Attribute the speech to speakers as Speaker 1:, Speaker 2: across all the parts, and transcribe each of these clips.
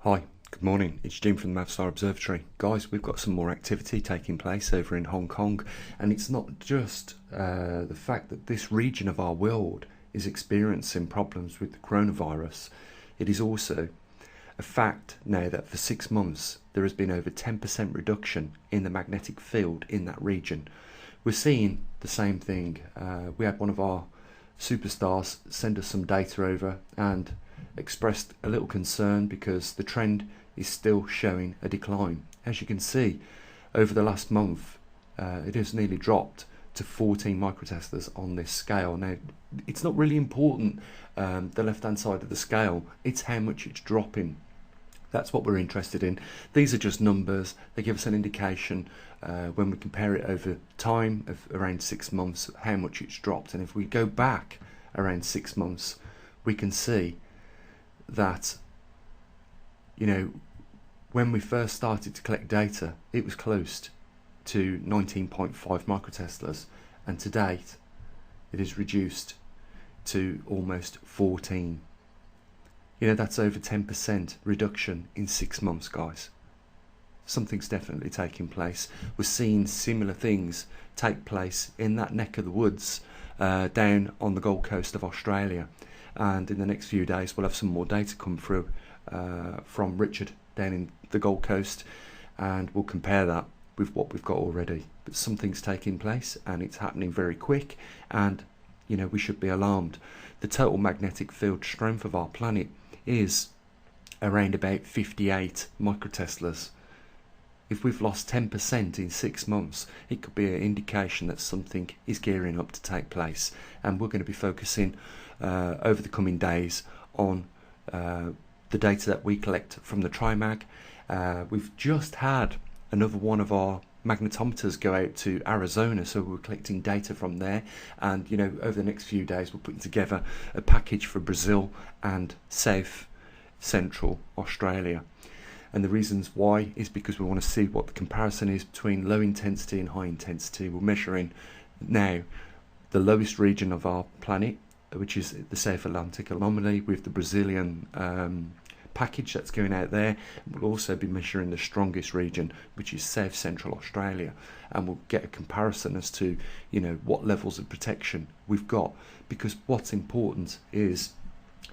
Speaker 1: Hi, good morning. It's Jim from the maverickstar Observatory. Guys, we've got some more activity taking place over in Hong Kong, and it's not just the fact that this region of our world is experiencing problems with the coronavirus. It is also a fact now that for 6 months there has been over 10% reduction in the magnetic field in that region. We're seeing the same thing. We had one of our superstars send us some data over and expressed a little concern because the trend is still showing a decline. As you can see, over the last month it has nearly dropped to 14 microteslas on this scale. Now, it's not really important the left hand side of the scale, it's how much it's dropping. That's what we're interested in. These are just numbers. They give us an indication when we compare it over time of around 6 months how much it's dropped. And if we go back around 6 months, we can see that, you know, when we first started to collect data, it was close to 19.5 microteslas, and to date it is reduced to almost 14. You know, that's over 10% reduction in 6 months, guys. Something's definitely taking place. We're seeing similar things take place in that neck of the woods down on the Gold Coast of Australia. And in the next few days we'll have some more data come through from Richard down in the Gold Coast, and we'll compare that with what we've got already. But something's taking place and it's happening very quick, and you know, we should be alarmed. The total magnetic field strength of our planet is around about 58 microteslas. If we've lost 10% in 6 months, it could be an indication that something is gearing up to take place, and we're going to be focusing over the coming days on the data that we collect from the TriMag. We've just had another one of our magnetometers go out to Arizona, so we're collecting data from there, and you know, over the next few days we're putting together a package for Brazil and South Central Australia. And the reasons why is because we want to see what the comparison is between low intensity and high intensity. We're measuring now the lowest region of our planet, which is the South Atlantic anomaly, with the Brazilian package that's going out there. We'll also be measuring the strongest region, which is South Central Australia, and we'll get a comparison as to, you know, what levels of protection we've got. Because what's important is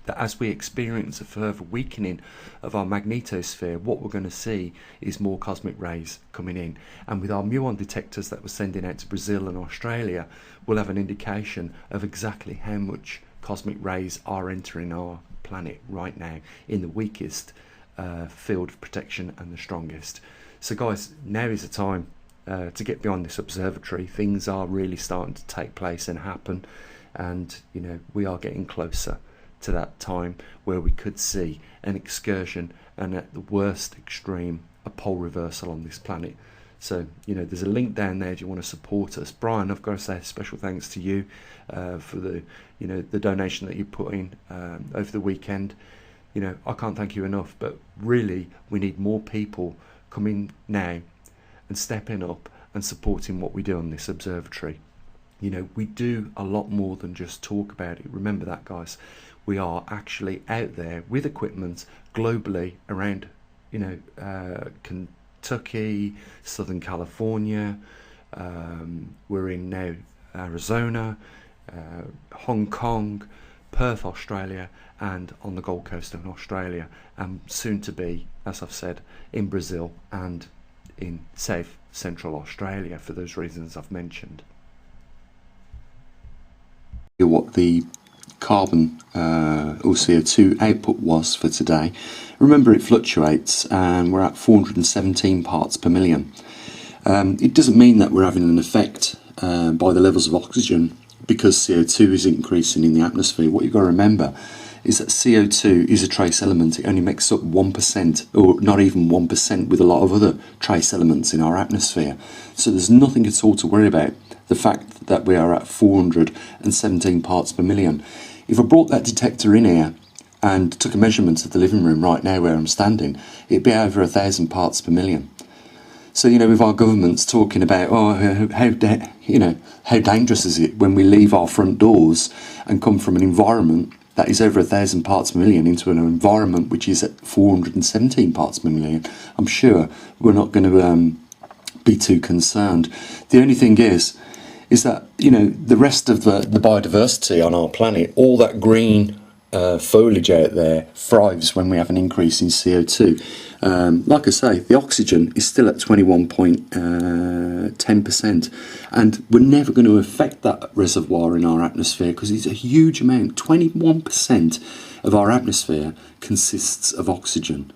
Speaker 1: that as we experience a further weakening of our magnetosphere, what we're going to see is more cosmic rays coming in. And with our muon detectors that we're sending out to Brazil and Australia, we'll have an indication of exactly how much cosmic rays are entering our planet right now in the weakest field of protection and the strongest. So guys, now is the time to get beyond this observatory. Things are really starting to take place and happen, and you know, we are getting closer to that time where we could see an excursion and, at the worst extreme, a pole reversal on this planet. So, you know, there's a link down there if you want to support us. Brian, I've got to say special thanks to you for the, you know, the donation that you put in over the weekend. You know, I can't thank you enough, but really we need more people coming now and stepping up and supporting what we do on this observatory. You know, we do a lot more than just talk about it. Remember that, guys. We are actually out there with equipment globally around, you know, Kentucky, Southern California. We're in now Arizona, Hong Kong, Perth, Australia, and on the Gold Coast of Australia, and soon to be, as I've said, in Brazil and in South Central Australia for those reasons I've mentioned. What the carbon or CO2 output was for today. Remember, it fluctuates, and we're at 417 parts per million. It doesn't mean that we're having an effect by the levels of oxygen because CO2 is increasing in the atmosphere. What you've got to remember is that CO2 is a trace element. It only makes up 1%, or not even 1%, with a lot of other trace elements in our atmosphere. So there's nothing at all to worry about. The fact that we are at 417 parts per million. If I brought that detector in here and took a measurement of the living room right now where I'm standing, it'd be over 1,000 parts per million. So, you know, with our governments talking about, how dangerous is it when we leave our front doors and come from an environment that is over 1,000 parts per million into an environment which is at 417 parts per million, I'm sure we're not going to be too concerned. The only thing is that, you know, the rest of the biodiversity on our planet, all that green foliage out there thrives when we have an increase in CO2. Like I say, the oxygen is still at 21.10%, and we're never going to affect that reservoir in our atmosphere because it's a huge amount. 21% of our atmosphere consists of oxygen.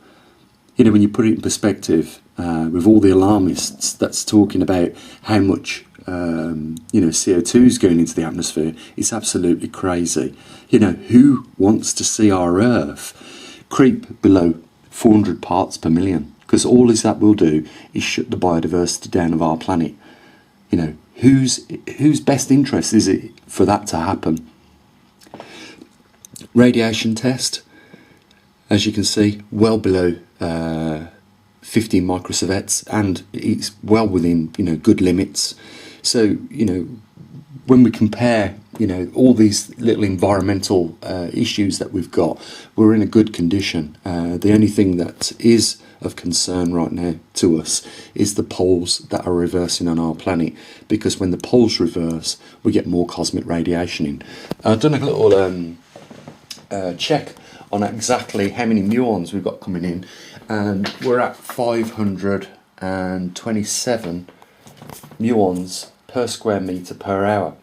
Speaker 1: You know, when you put it in perspective, with all the alarmists that's talking about how much CO2 is going into the atmosphere, it's absolutely crazy. You know, who wants to see our Earth creep below 400 parts per million? Because all that will do is shut the biodiversity down of our planet. You know, whose best interest is it for that to happen? Radiation test, as you can see, well below 15 microsieverts, and it's well within, you know, good limits. So, you know, when we compare, you know, all these little environmental issues that we've got, we're in a good condition. The only thing that is of concern right now to us is the poles that are reversing on our planet, because when the poles reverse, we get more cosmic radiation in. I've done a little check on exactly how many muons we've got coming in, and we're at 527 muons per square metre per hour.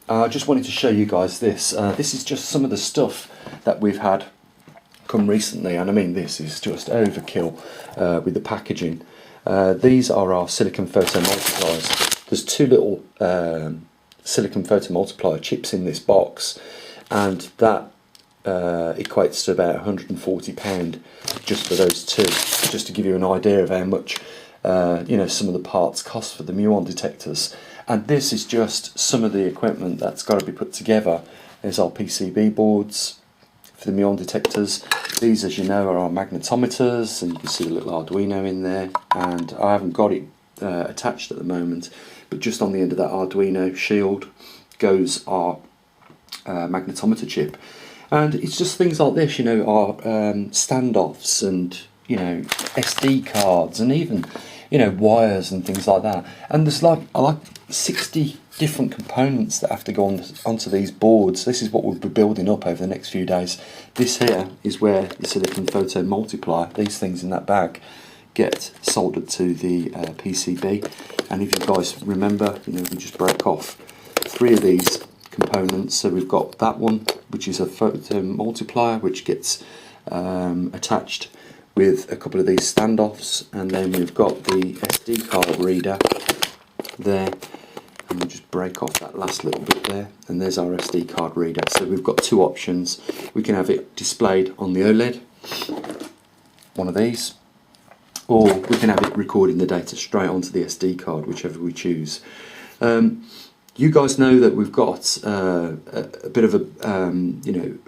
Speaker 1: I just wanted to show you guys this. This is just some of the stuff that we've had come recently, and I mean, this is just overkill with the packaging. These are our silicon photomultipliers. There's two little silicon photomultiplier chips in this box, and that equates to about £140 just for those two, just to give you an idea of how much some of the parts cost for the muon detectors. And this is just some of the equipment that's got to be put together. There's our PCB boards for the muon detectors. These, as you know, are our magnetometers, and you can see a little Arduino in there, and I haven't got it attached at the moment, but just on the end of that Arduino shield goes our magnetometer chip. And it's just things like this, you know, our standoffs and, you know, SD cards, and even, you know, wires and things like that. And there's like 60 different components that have to go onto these boards. This is what we'll be building up over the next few days. This here is where the silicon photomultiplier, these things in that bag, get soldered to the PCB. And if you guys remember, you know, we just broke off 3 of these components. So we've got that one, which is a photomultiplier, which gets attached with a couple of these standoffs, and then we've got the SD card reader there, and we'll just break off that last little bit there, and there's our SD card reader. So we've got 2 options. We can have it displayed on the OLED, one of these, or we can have it recording the data straight onto the SD card, whichever we choose. You guys know that we've got a bit of a,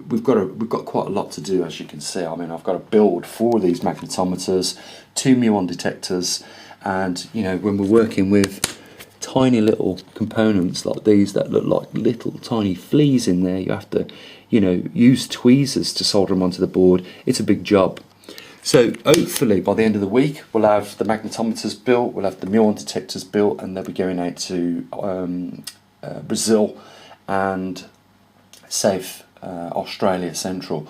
Speaker 1: we've got quite a lot to do, as you can see. I mean, I've got to build 4 of these magnetometers, 2 muon detectors, and, you know, when we're working with tiny little components like these that look like little tiny fleas in there, you have to, you know, use tweezers to solder them onto the board. It's a big job. So hopefully by the end of the week we'll have the magnetometers built, we'll have the muon detectors built, and they'll be going out to Brazil and South Australia Central.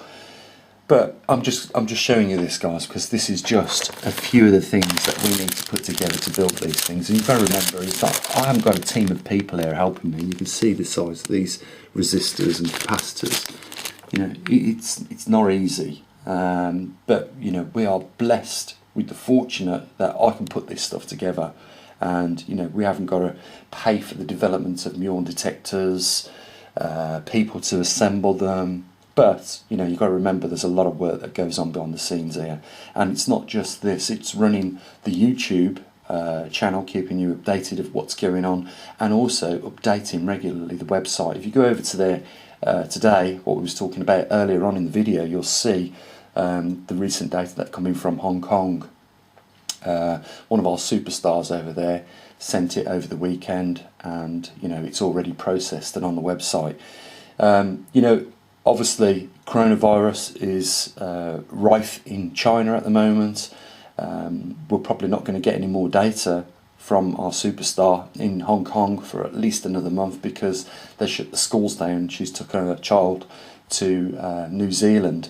Speaker 1: But I'm just showing you this, guys, because this is just a few of the things that we need to put together to build these things. And you've got to remember is that I haven't got a team of people here helping me. You can see the size of these resistors and capacitors. You know, it's not easy. But, you know, we are blessed with the fortunate that I can put this stuff together, and, you know, we haven't got to pay for the development of muon detectors, people to assemble them. But, you know, you've got to remember there's a lot of work that goes on behind the scenes here, and it's not just this, it's running the YouTube channel, keeping you updated of what's going on, and also updating regularly the website. If you go over to there today, what we was talking about earlier on in the video, you'll see the recent data that coming from Hong Kong. One of our superstars over there sent it over the weekend, and, you know, it's already processed and on the website. You know, Obviously, coronavirus is rife in China at the moment. We're probably not going to get any more data from our superstar in Hong Kong for at least another month, because they shut the schools down. She's took her child to New Zealand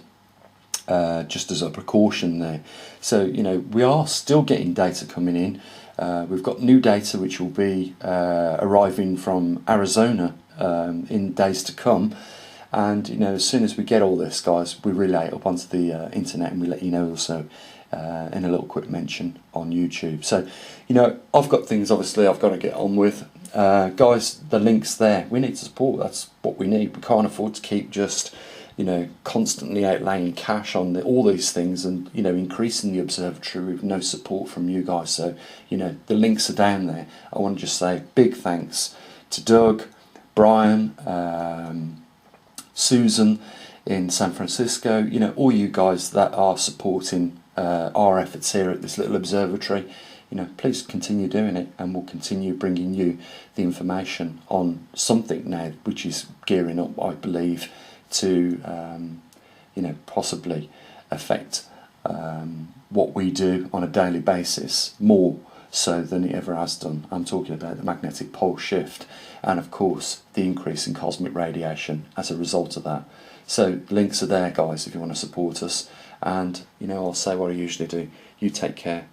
Speaker 1: just as a precaution there. So, you know, we are still getting data coming in. We've got new data which will be arriving from Arizona in days to come. And, you know, as soon as we get all this, guys, we relay it up onto the internet, and we let you know also in a little quick mention on YouTube. So, you know, I've got things, obviously, I've got to get on with. Guys, the link's there. We need support. That's what we need. We can't afford to keep just, you know, constantly outlaying cash on all these things and, you know, increasing the observatory with no support from you guys. So, you know, the links are down there. I want to just say big thanks to Doug, Brian, Susan in San Francisco, you know, all you guys that are supporting our efforts here at this little observatory. You know, please continue doing it, and we'll continue bringing you the information on something now which is gearing up, I believe, to you know, possibly affect what we do on a daily basis more so than it ever has done. I'm talking about the magnetic pole shift, and of course the increase in cosmic radiation as a result of that. So links are there, guys, if you want to support us. And, you know, I'll say what I usually do. You take care,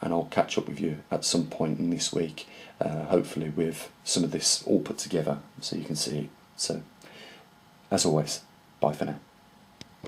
Speaker 1: and I'll catch up with you at some point in this week, hopefully with some of this all put together so you can see it. So, as always, bye for now.